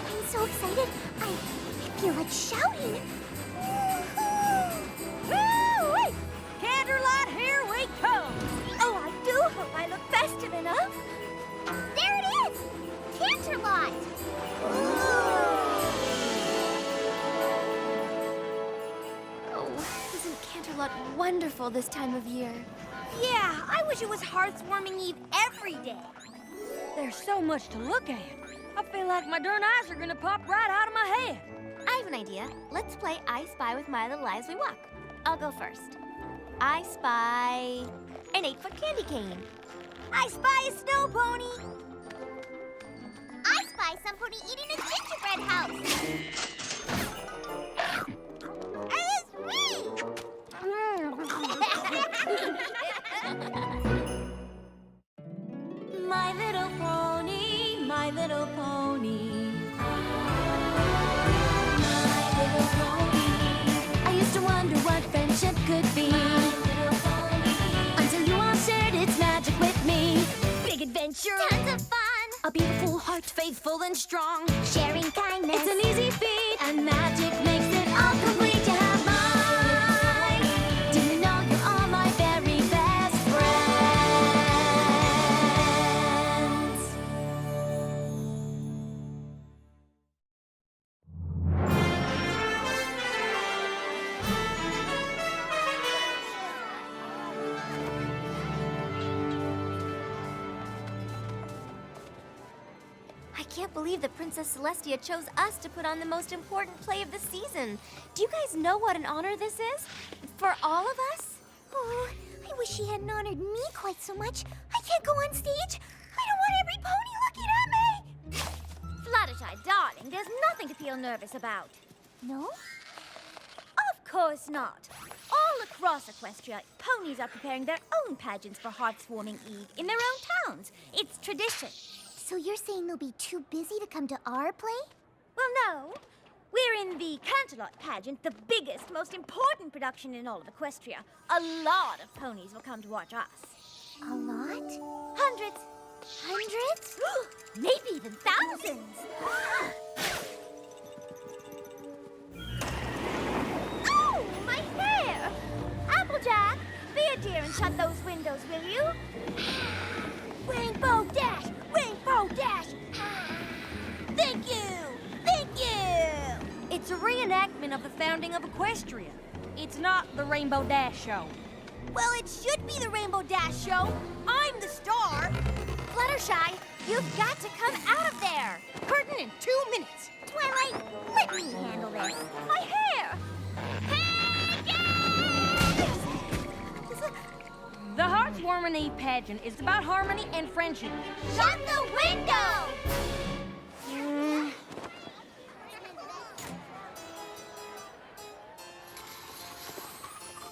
I'm so excited. I feel like shouting. Woo-wee! Candlelight, here we come! Oh, I do hope I look festive enough. There it is! Canterlot! Oh, isn't Canterlot wonderful this time of year? Yeah, I wish it was Hearth's warming eve every day. There's so much to look at. I feel like my darn eyes are gonna pop right out of my head. I have an idea. Let's play I Spy with my little eye as we walk. I'll go first. I spy an 8-foot candy cane. I spy a snow pony. I spy somebody eating a gingerbread house. It's me! My little pony, my little pony. My little pony. I used to wonder what friendship could be. Until you all shared its magic with me. Big adventure. Tons of fun. A beautiful heart, faithful and strong. Sharing kindness. It's an easy feat. And magic makes it all complete. You have mine. Do you know you're all my very best friends? I can't believe that Princess Celestia chose us to put on the most important play of the season. Do you guys know what an honor this is? For all of us? Oh, I wish she hadn't honored me quite so much. I can't go on stage. I don't want every pony looking at me. Fluttershy, darling, there's nothing to feel nervous about. No? Of course not. All across Equestria, ponies are preparing their own pageants for Hearth's warming eve in their own towns. It's tradition. So you're saying they'll be too busy to come to our play? Well, no. We're in the Canterlot pageant, the biggest, most important production in all of Equestria. A lot of ponies will come to watch us. A lot? Hundreds. Hundreds? Maybe even thousands. Oh, my hair! Applejack, be a dear and shut those windows, will you? Rainbow Dash! Rainbow Dash! Thank you! Thank you! It's a reenactment of the founding of Equestria. It's not the Rainbow Dash show. Well, it should be the Rainbow Dash show. I'm the star. Fluttershy, you've got to come out of there. Curtain in 2 minutes. Twilight, let me handle this. My hair! The Hearth's Warming Eve pageant is about harmony and friendship. Shut the window!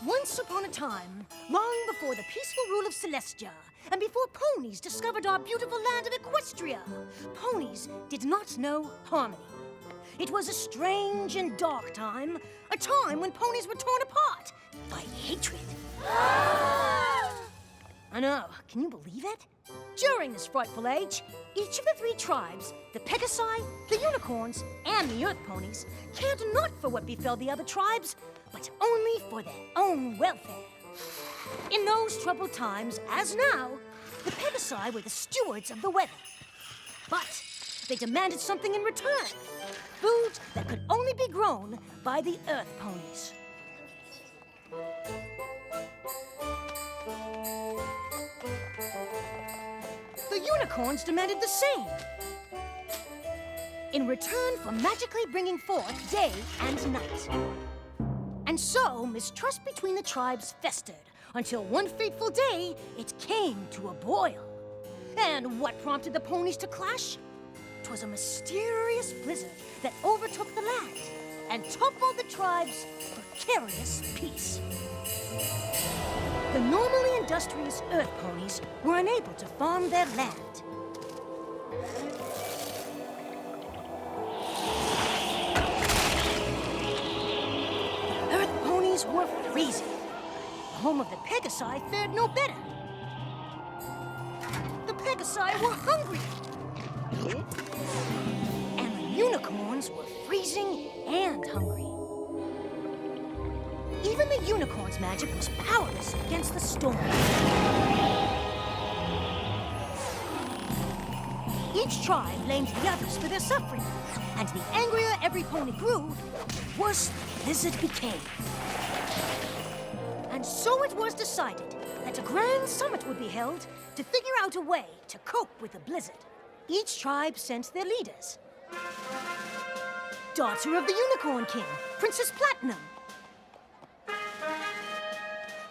Once upon a time, long before the peaceful rule of Celestia, and before ponies discovered our beautiful land of Equestria, ponies did not know harmony. It was a strange and dark time, a time when ponies were torn apart by hatred. I know, can you believe it? During this frightful age, each of the 3 tribes, the Pegasi, the Unicorns, and the Earth Ponies, cared not for what befell the other tribes, but only for their own welfare. In those troubled times, as now, the Pegasi were the stewards of the weather. But they demanded something in return, food that could only be grown by the Earth Ponies. The Unicorns demanded the same, in return for magically bringing forth day and night. And so, mistrust between the tribes festered, until one fateful day, it came to a boil. And what prompted the ponies to clash? 'Twas a mysterious blizzard that overtook the land and toppled the tribe's precarious peace. The normally industrious Earth Ponies were unable to farm their land. The Earth Ponies were freezing. The home of the Pegasi fared no better. The Pegasi were hungry. And the Unicorns and hungry. Even the unicorn's magic was powerless against the storm. Each tribe blamed the others for their suffering, and the angrier every pony grew, the worse the blizzard became. And so it was decided that a grand summit would be held to figure out a way to cope with the blizzard. Each tribe sent their leaders. Daughter of the Unicorn King, Princess Platinum.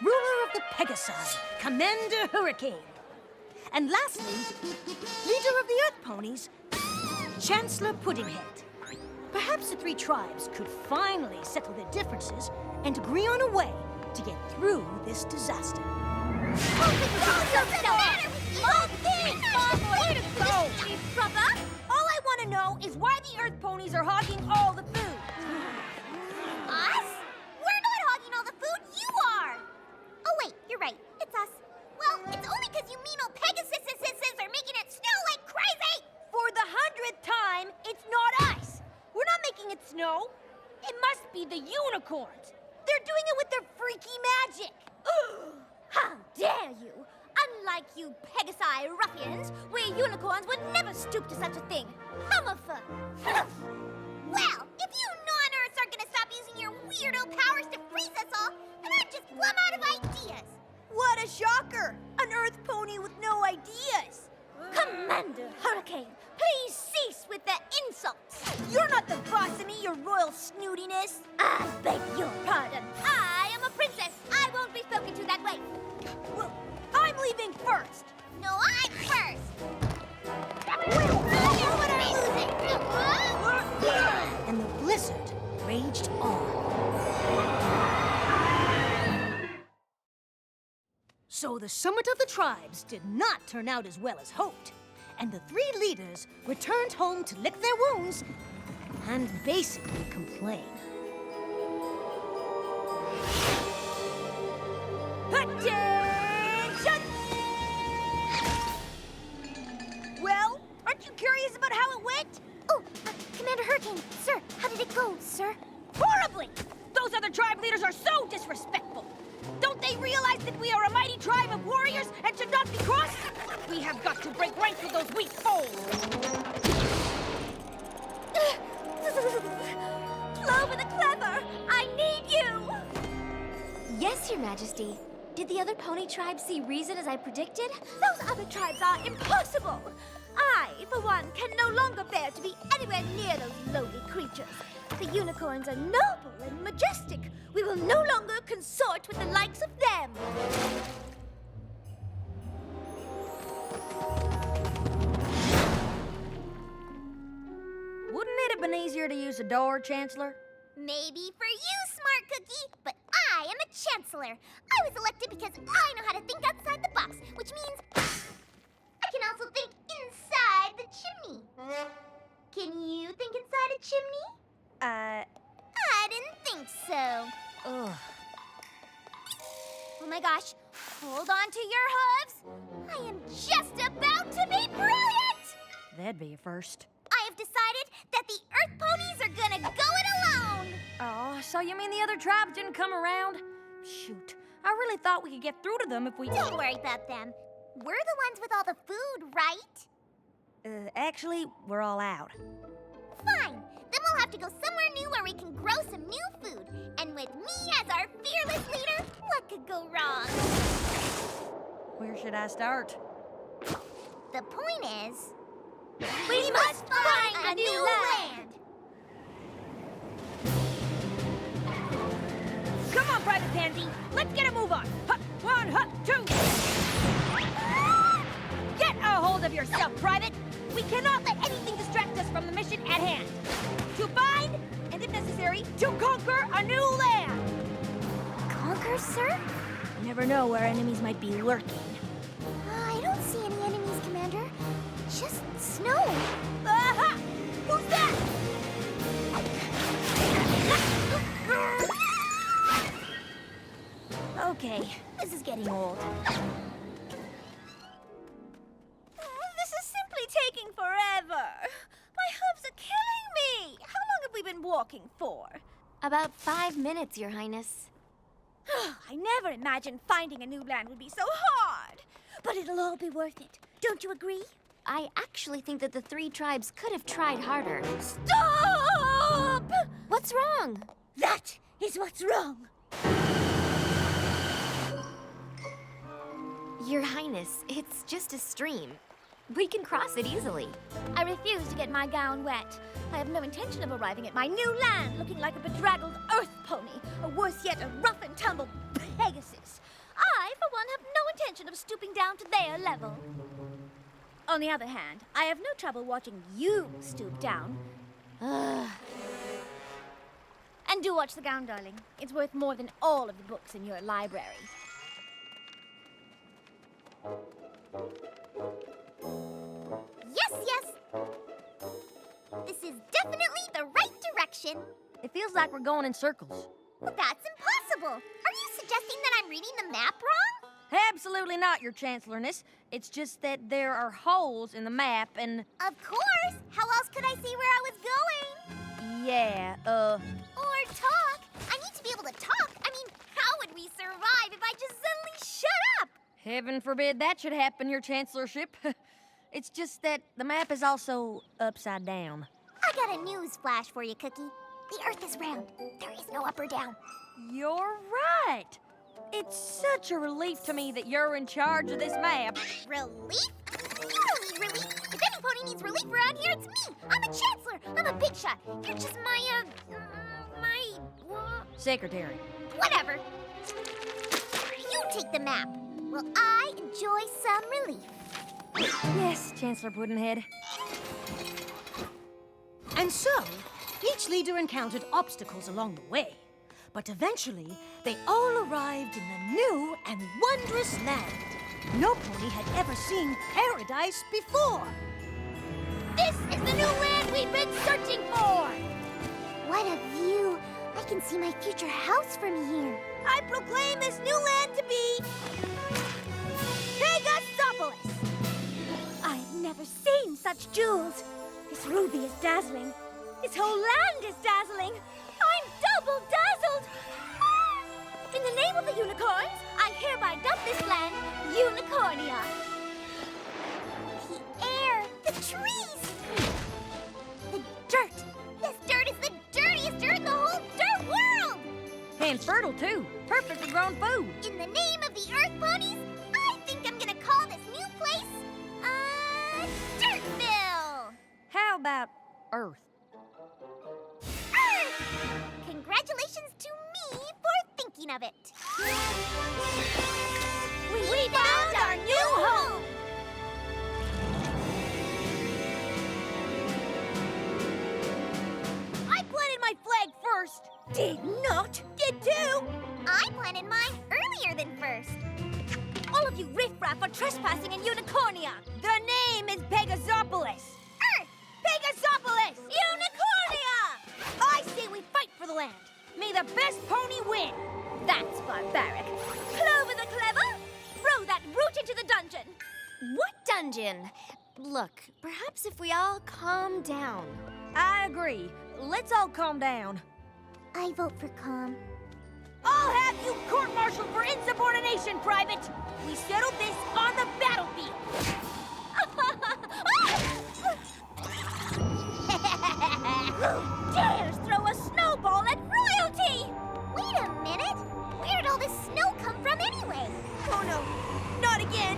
Ruler of the Pegasi, Commander Hurricane. And lastly, leader of the Earth Ponies, Chancellor Puddinghead. Perhaps the three tribes could finally settle their differences and agree on a way to get through this disaster. All I want to know is why the Earth Ponies are hogging all the food. Us? We're not hogging all the food, you are! Oh wait, you're right, it's us. Well, it's only because you mean old Pegasuses are making it snow like crazy! For the 100th time, it's not us. We're not making it snow. It must be the unicorns. They're doing it with their freaky magic. How dare you! Unlike you Pegasi ruffians, we unicorns would never stoop to such a thing. Hummerfur! Well, if you non-Earths are gonna stop using your weirdo powers to freeze us all, then I'm just plumb out of ideas! What a shocker! An Earth Pony with no ideas. Commander Hurricane, please cease with the insults! You're not the boss of me, your royal snootiness. I beg your pardon. I am a princess. I won't be spoken to that way. Well, I'm leaving first. No, I'm first. And the blizzard raged on. So the summit of the tribes did not turn out as well as hoped, and the three leaders returned home to lick their wounds and basically complain. Attention! Well, aren't you curious about how it went? Oh, Commander Hurricane, sir, how did it go, sir? Horribly! Those other tribe leaders are so disrespectful. Don't they realize that we are a mighty tribe of warriors and should not be crossed? We have got to break ranks with those weak foes. Clover the Clever, I need you! Yes, Your Majesty. Did the other pony tribes see reason as I predicted? Those other tribes are impossible! I, for one, can no longer bear to be anywhere near those lowly creatures. The unicorns are noble and majestic. We will no longer consort with the likes of them. Wouldn't it have been easier to use a door, Chancellor? Maybe for you, Smart Cookie, but I am a Chancellor. I was elected because I know how to think outside the box, which means I can also think inside the chimney. Can you think inside a chimney? I didn't think so. Ugh. Oh my gosh, hold on to your hooves. I am just about to be brilliant! That'd be a first. I have decided that the Earth Ponies are gonna go it alone! Oh, so you mean the other tribes didn't come around? Shoot, I really thought we could get through to them if we... Don't worry about them. We're the ones with all the food, right? Actually, we're all out. Fine. Then we'll have to go somewhere new where we can grow some new food. And with me as our fearless leader, what could go wrong? Where should I start? The point is, we must find a new land! Come on, Private Pansy. Let's get a move on. Hut, one, hut, two. Get a hold of yourself, Private. We cannot let anything distract us from the mission at hand. To find, and if necessary, to conquer a new land. Conquer, sir? You never know where enemies might be lurking. I don't see any enemies, Commander. Just snow. Aha! Who's that? Okay, this is getting old. This is simply taking forever. My hooves are killing me. How long have we been walking? walking for? About 5 minutes, Your Highness. I never imagined finding a new land would be so hard. But it'll all be worth it. Don't you agree? I actually think that the 3 tribes could have tried harder. Stop! What's wrong? That is what's wrong. Your Highness, it's just a stream. We can cross it easily. I refuse to get my gown wet. I have no intention of arriving at my new land looking like a bedraggled earth pony, or worse yet, a rough and tumble Pegasus. I, for one, have no intention of stooping down to their level. On the other hand, I have no trouble watching you stoop down. And do watch the gown, darling. It's worth more than all of the books in your library. Yes! This is definitely the right direction. It feels like we're going in circles. Well, that's impossible. Are you suggesting that I'm reading the map wrong? Absolutely not, Your Chancellorness. It's just that there are holes in the map and... Of course! How else could I see where I was going? Yeah, Or talk. I need to be able to talk. I mean, how would we survive if I just suddenly shut up? Heaven forbid that should happen, Your Chancellorship. It's just that the map is also upside down. I got a news flash for you, Cookie. The Earth is round. There is no up or down. You're right. It's such a relief to me that you're in charge of this map. Relief? You don't need relief. If any pony needs relief around here, it's me. I'm a chancellor. I'm a big shot. You're just my, Secretary. whatever. You take the map. Will I enjoy some relief? Yes, Chancellor Puddinhead. And so, each leader encountered obstacles along the way. But eventually, they all arrived in the new and wondrous land. No pony had ever seen paradise before. This is the new land we've been searching for! What a view. I can see my future house from here. I proclaim this new land to be... Pegasopolis! I've never seen such jewels. This ruby is dazzling. This whole land is dazzling. I'm double dazzled! Ah! In the name of the unicorns, I hereby dub this land Unicornia. The air, the trees, the dirt. This dirt is the dirtiest dirt in the whole dirt world. And fertile, too. Perfectly grown food. In the name of the Earth Ponies, I think I'm gonna call this new place, Dirtville. How about Earth? Earth! Congratulations to me for thinking of it. We found our new home! I planted my flag first. Did not. Did too. I planted mine earlier than first. All of you riffraff are trespassing in Unicornia. The name is Pegasopolis. Earth! Pegasopolis! Unicornia! I say we fight for the land. May the best pony win. That's barbaric. Clover the Clever, throw that brute into the dungeon. What dungeon? Look, perhaps if we all calm down. I agree. Let's all calm down. I vote for calm. I'll have you court-martialed for insubordination, Private. We settled this on the battlefield. Who dares throw a snowball at royalty? Wait a minute! Where did all this snow come from anyway? Oh no, not again.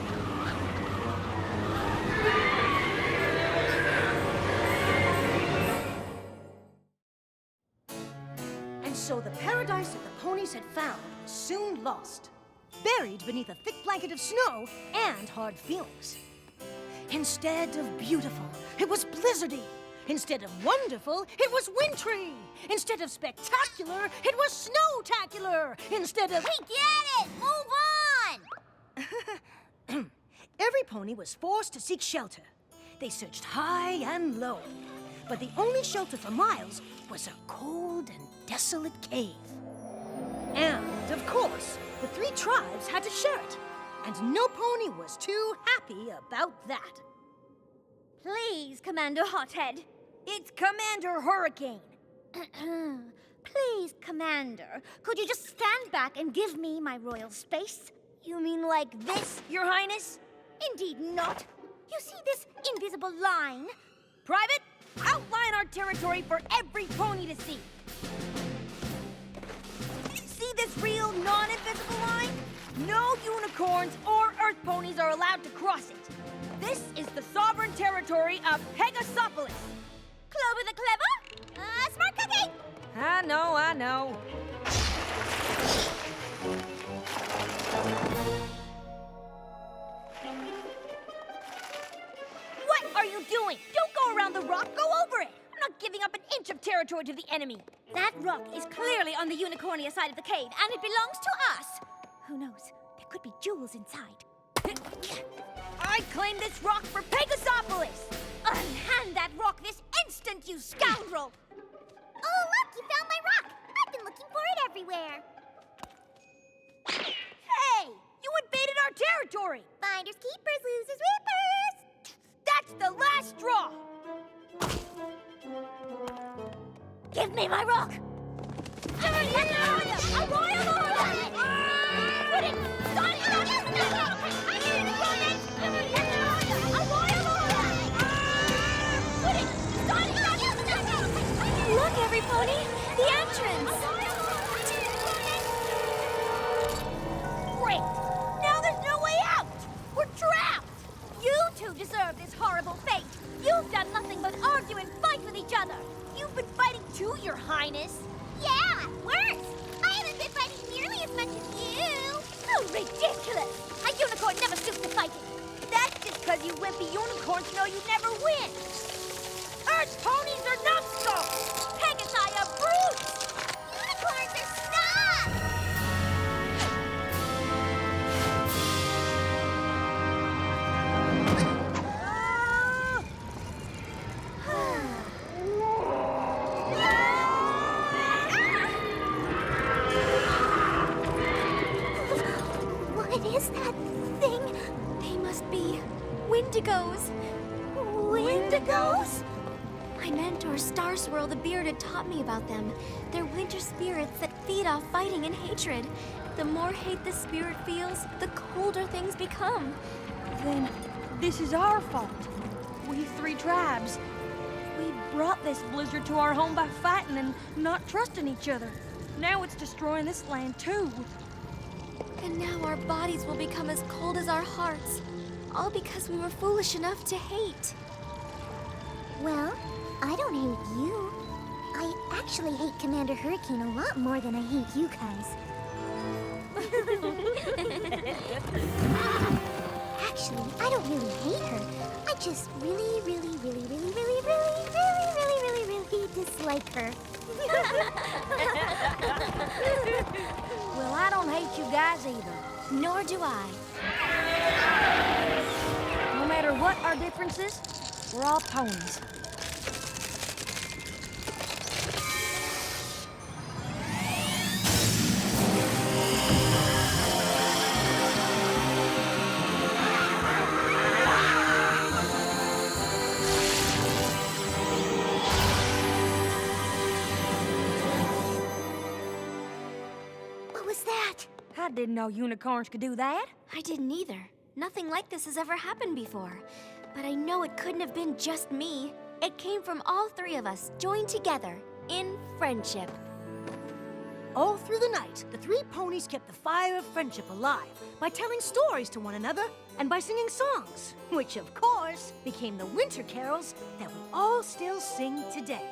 And so the paradise that the ponies had found was soon lost, buried beneath a thick blanket of snow and hard feelings. Instead of beautiful, it was blizzardy. Instead of wonderful, it was wintry. Instead of spectacular, it was snowtacular. Instead of... We get it! Move on! Every pony was forced to seek shelter. They searched high and low, but the only shelter for miles was a cold and desolate cave. And, of course, the 3 tribes had to share it, and no pony was too happy about that. Please, Commander Hothead. It's Commander Hurricane. Please, Commander, could you just stand back and give me my royal space? You mean like this, Your Highness? Indeed not. You see this invisible line? Private, outline our territory for every pony to see. See this real, non-invisible line? No unicorns or earth ponies are allowed to cross it. This is the sovereign territory of Pegasopolis. Clover the Clever? Smart cookie! I know. What are you doing? Don't go around the rock, go over it! I'm not giving up an inch of territory to the enemy. That rock is clearly on the unicornia side of the cave, and it belongs to us. Who knows? There could be jewels inside. I claim this rock for Pegasopolis! Unhand that rock this instant, you scoundrel! Oh, look, you found my rock! I've been looking for it everywhere. Hey! You invaded our territory! Finders keepers, losers weepers! That's the last straw! Give me my rock! A royal order! Look, every pony! The entrance! Great! Now there's no way out! We're trapped! You two deserve this horrible fate! You've done nothing but argue and fight with each other! You've been fighting too, Your Highness! Yeah, worse! I haven't been fighting nearly as much as you! Oh, ridiculous! A unicorn never stoops to fighting! That's just because you wimpy unicorns know you never win! Earth ponies are numbskulls! Pegasi are brutes! Unicorns are snobs! What is that thing? They must be Wendigos. Wendigos? My mentor, Star Swirl the Bearded, taught me about them. They're winter spirits that feed off fighting and hatred. The more hate the spirit feels, the colder things become. Then this is our fault. We three tribes. We brought this blizzard to our home by fighting and not trusting each other. Now it's destroying this land too. And now our bodies will become as cold as our hearts. All because we were foolish enough to hate. Well, I don't hate you. I actually hate Commander Hurricane a lot more than I hate you guys. Actually, I don't really hate her. I just really dislike her. Well, I don't hate you guys either. Nor do I. No matter what our differences, we're all ponies. What was that? I didn't know unicorns could do that. I didn't either. Nothing like this has ever happened before. But I know it couldn't have been just me. It came from all three of us, joined together, in friendship. All through the night, the three ponies kept the fire of friendship alive by telling stories to one another and by singing songs, which of course became the winter carols that we all still sing today.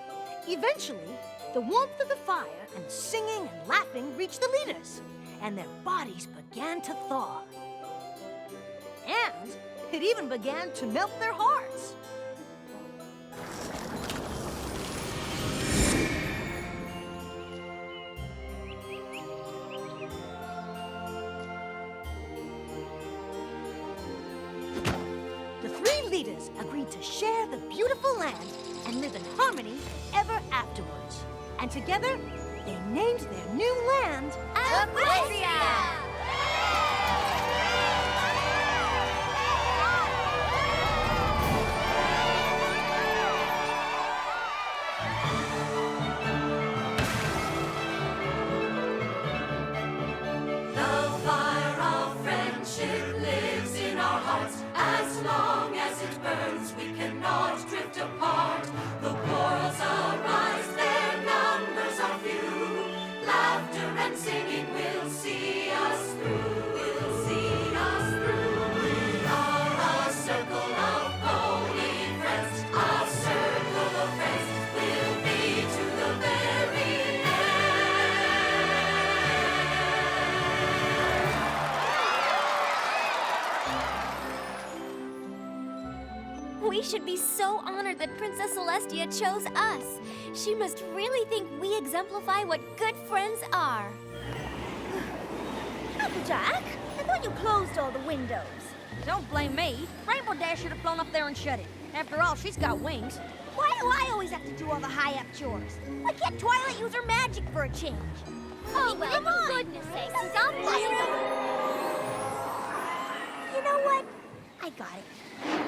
Eventually, the warmth of the fire and the singing and laughing reached the leaders, and their bodies began to thaw. And it even began to melt their hearts. The three leaders agreed to share the beautiful land and live in harmony ever afterwards. And together, they named their new land Equestria! should be so honored that Princess Celestia chose us. She must really think we exemplify what good friends are. Applejack, I thought you closed all the windows. Don't blame me. Rainbow Dash should have flown up there and shut it. After all, she's got wings. Why do I always have to do all the high-up chores? Why can't Twilight use her magic for a change? Oh, well, come on. for goodness sakes, stop playing. You know what? I got it.